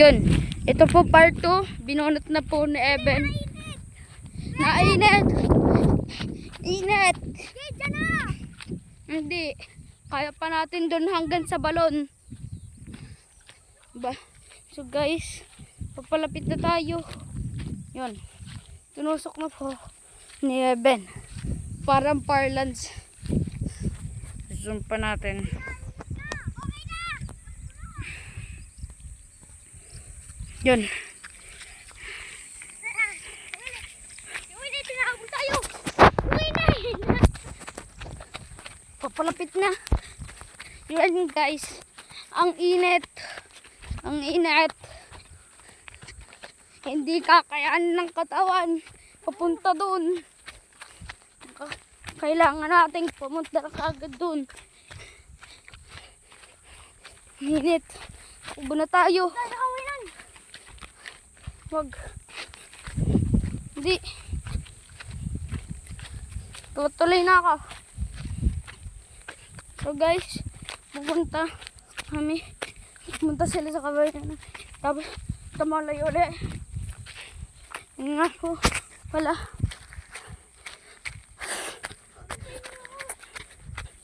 Yun. Ito po part 2. Binunot na po ni Eben. Nainit. Init. Hindi. Kaya pa natin doon hanggang sa balon. So guys, papalapit na tayo. Yun. Tunusok na po ni Eben. Parang parlance. Zoom pa natin. Yun. Papalapit na. Yun guys. Ang init. Ang init. Hindi kakayaan ng katawan. Papunta dun. Kailangan nating pumunta kagad dun. Init. Ubo na tayo. Wag. Hindi. Tutuloy na ako. So guys, pupunta kami. Pupunta sila sa kabayan. Tapos tumalayo ulit. Nga po pala.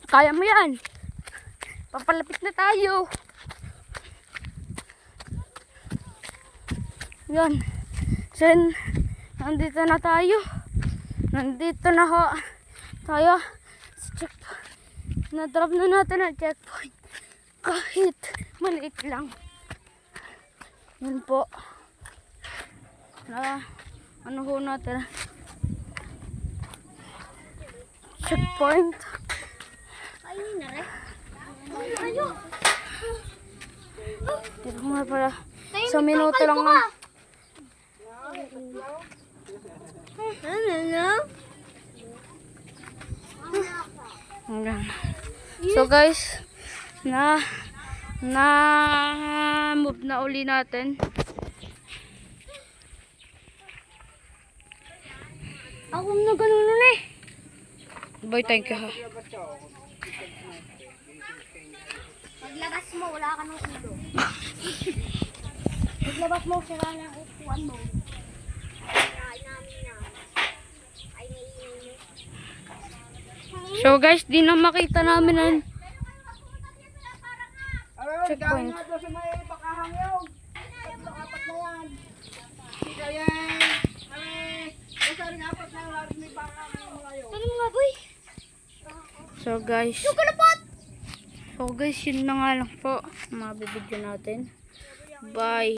Kaya mo yan. Papalapit na tayo. Yan. Then, nandito na tayo. Nandito na ho tayo sa checkpoint. Na-drop na natin ang checkpoint. Kahit maliit lang. Yan po. Na, ano ho natin? Checkpoint. Ayun na rin. Ayun. Dito nga pala. Sa minuto lang nga. So guys, move na uli natin. Ako na ganun na eh. Boy, thank you ha. Paglabas mo, wala ka ng ulo. Paglabas mo, sila ng upuan mo. Ay, namin na. Ay, naiinit. So guys, di na makita namin ang checkpoint. Ano nga, boy? So guys, yun na nga lang po. Mabibidyo natin. Bye.